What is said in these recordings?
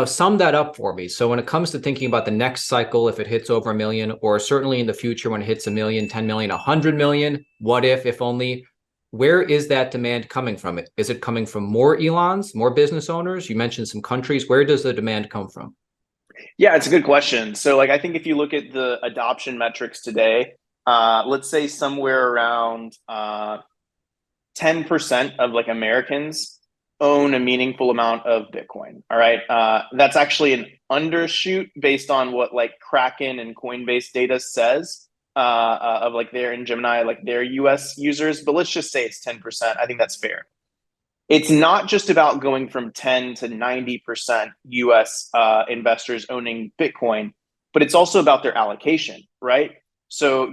sum that up for me. So when it comes to thinking about the next cycle, if it hits over a million, or certainly in the future when it hits a million, 10 million, 100 million, what if only, where is that demand coming from? Is it coming from more Elons, more business owners? You mentioned some countries. Where does the demand come from? Yeah, it's a good question. So, like, I think if you look at the adoption metrics today, let's say somewhere around 10% of like Americans own a meaningful amount of Bitcoin. All right. That's actually an undershoot based on what like Kraken and Coinbase data says of like their in Gemini, like their US users. But let's just say it's 10%. I think that's fair. It's not just about going from 10 to 90% US investors owning Bitcoin, but it's also about their allocation, right? So,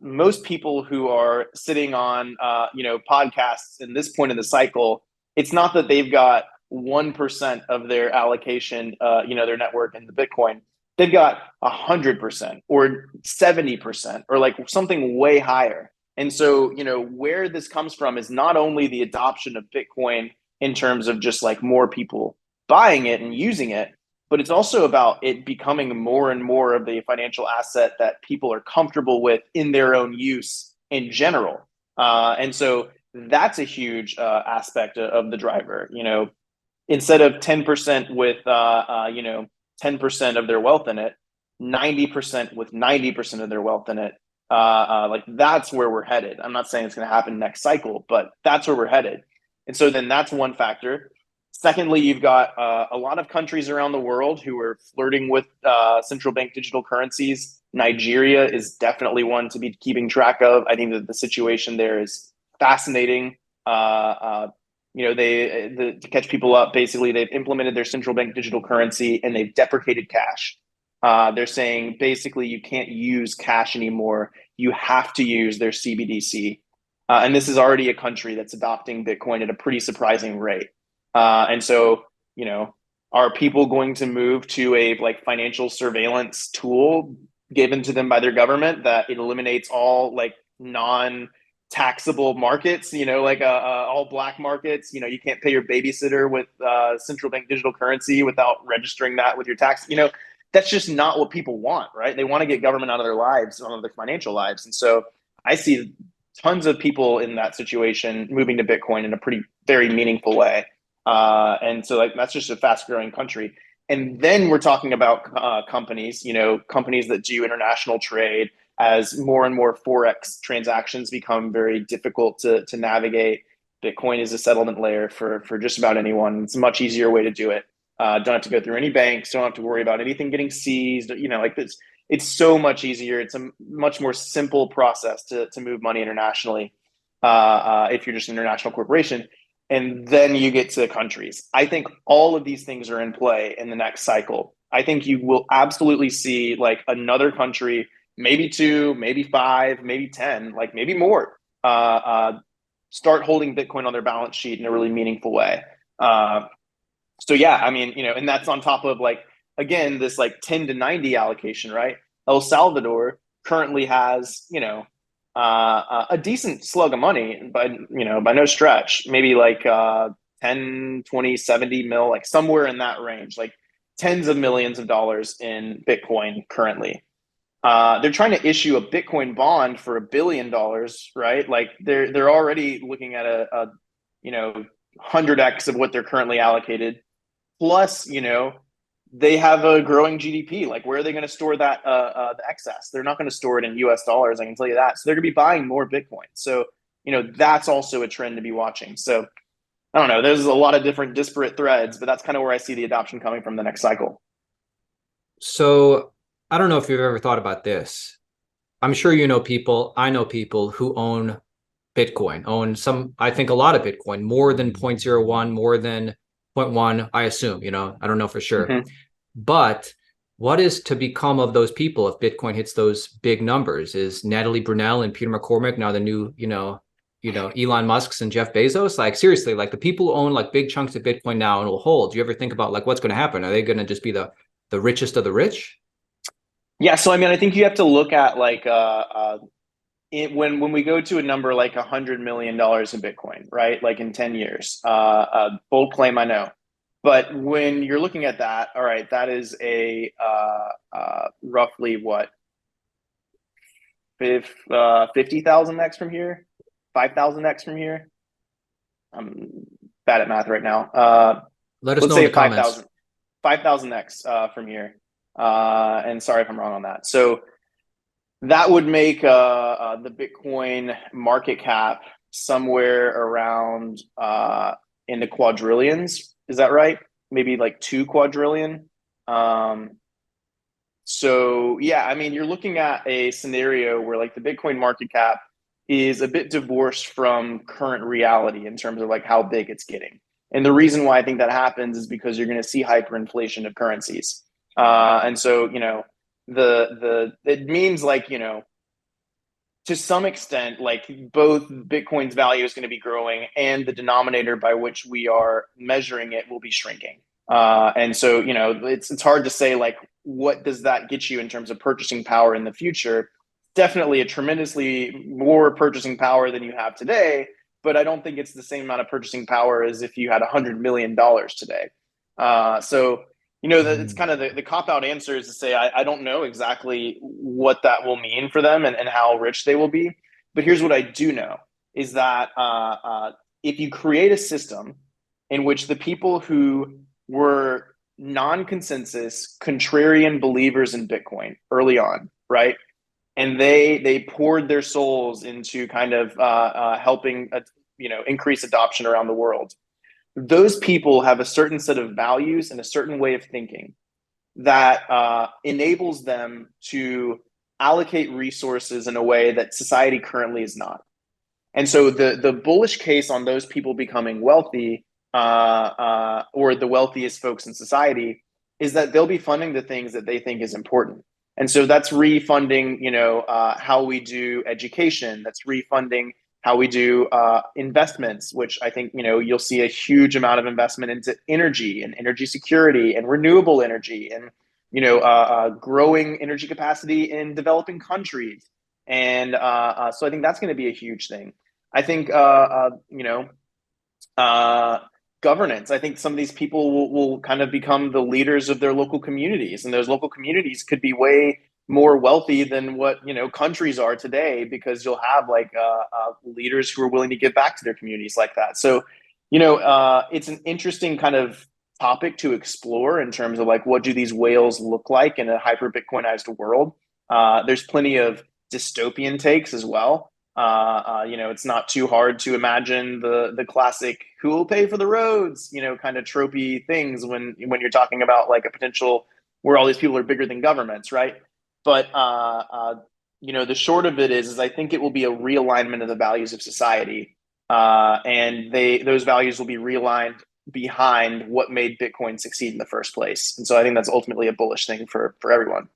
most people who are sitting on, podcasts in this point in the cycle, it's not that they've got 1% of their allocation, their network in the Bitcoin. They've got 100% or 70% or like something way higher. And so, where this comes from is not only the adoption of Bitcoin in terms of just like more people buying it and using it, but it's also about it becoming more and more of the financial asset that people are comfortable with in their own use in general. And so that's a huge aspect of the driver. Instead of 10% with 10% of their wealth in it, 90% with 90% of their wealth in it. Like that's where we're headed. I'm not saying it's going to happen next cycle, but that's where we're headed. And so then that's one factor. Secondly, you've got a lot of countries around the world who are flirting with central bank digital currencies. Nigeria is definitely one to be keeping track of. I think that the situation there is fascinating. To catch people up, basically, they've implemented their central bank digital currency and they've deprecated cash. They're saying basically you can't use cash anymore. You have to use their CBDC. And this is already a country that's adopting Bitcoin at a pretty surprising rate. And so, are people going to move to a like financial surveillance tool given to them by their government that it eliminates all like non taxable markets, like all black markets? You can't pay your babysitter with central bank digital currency without registering that with your tax. That's just not what people want, right? They want to get government out of their lives, out of their financial lives. And so I see tons of people in that situation moving to Bitcoin in a pretty, very meaningful way. And so like that's just a fast growing country. And then we're talking about companies, companies that do international trade as more and more Forex transactions become very difficult to navigate. Bitcoin is a settlement layer for just about anyone. It's a much easier way to do it. Don't have to go through any banks. Don't have to worry about anything getting seized. Like this, it's so much easier. It's a much more simple process to move money internationally if you're just an international corporation. And then you get to countries. I think all of these things are in play in the next cycle. I think you will absolutely see like another country, maybe two, maybe five, maybe 10, like maybe more, start holding Bitcoin on their balance sheet in a really meaningful way. So yeah, I mean, and that's on top of like, again, this like 10 to 90 allocation, right? El Salvador currently has, a decent slug of money, but, by no stretch, maybe like 10, 20, 70 mil, like somewhere in that range, like tens of millions of dollars in Bitcoin currently. They're trying to issue a Bitcoin bond for $1 billion, right? Like they're already looking at a 100x of what they're currently allocated. Plus, they have a growing GDP. Like, where are they going to store that the excess? They're not going to store it in U.S. dollars. I can tell you that. So they're going to be buying more Bitcoin. So that's also a trend to be watching. So I don't know. There's a lot of different disparate threads, but that's kind of where I see the adoption coming from the next cycle. So I don't know if you've ever thought about this. I'm sure you know people, I know people who own Bitcoin, own some, I think a lot of Bitcoin, more than 0.01, more than zero point 0.1, I assume, I don't know for sure. Mm-hmm. But what is to become of those people if Bitcoin hits those big numbers? Is Natalie Brunell and Peter McCormick now the new, Elon Musk's and Jeff Bezos? Like seriously, like the people who own like big chunks of Bitcoin now and will hold. Do you ever think about like what's going to happen? Are they going to just be the richest of the rich? Yeah. So I mean, I think you have to look at like when we go to a number like $100 million in Bitcoin, right? Like in 10 years, bold claim I know. But when you're looking at that, all right, that is a roughly what, 50,000 X from here, 5,000 X from here. I'm bad at math right now. Let us Let's know in say the comments. 5,000 X from here. And sorry if I'm wrong on that. So that would make the Bitcoin market cap somewhere around in the quadrillions. Is that right? Maybe like 2 quadrillion. Um, so yeah, I mean, you're looking at a scenario where like the Bitcoin market cap is a bit divorced from current reality in terms of like how big it's getting. And the reason why I think that happens is because you're going to see hyperinflation of currencies. And so, it means like, to some extent, like both Bitcoin's value is going to be growing and the denominator by which we are measuring it will be shrinking. And so, it's hard to say like what does that get you in terms of purchasing power in the future. Definitely a tremendously more purchasing power than you have today, but I don't think it's the same amount of purchasing power as if you had $100 million today. So it's Mm. kind of the cop out answer is to say, I don't know exactly what that will mean for them and how rich they will be. But here's what I do know is that if you create a system in which the people who were non consensus, contrarian believers in Bitcoin early on, right? And they poured their souls into kind of helping, increase adoption around the world. Those people have a certain set of values and a certain way of thinking that enables them to allocate resources in a way that society currently is not. And so the bullish case on those people becoming wealthy, or the wealthiest folks in society, is that they'll be funding the things that they think is important. And so that's refunding, how we do education. That's refunding how we do investments, which I think you'll see a huge amount of investment into energy and energy security and renewable energy and growing energy capacity in developing countries. And so I think that's going to be a huge thing. I think uh, governance. I think some of these people will kind of become the leaders of their local communities, and those local communities could be way more wealthy than what countries are today because you'll have like leaders who are willing to give back to their communities like that. So, it's an interesting kind of topic to explore in terms of like what do these whales look like in a hyper Bitcoinized world. There's plenty of dystopian takes as well. It's not too hard to imagine the classic "who will pay for the roads," kind of tropey things when you're talking about like a potential where all these people are bigger than governments, right? But the short of it is I think it will be a realignment of the values of society, and those values will be realigned behind what made Bitcoin succeed in the first place. And so I think that's ultimately a bullish thing for everyone.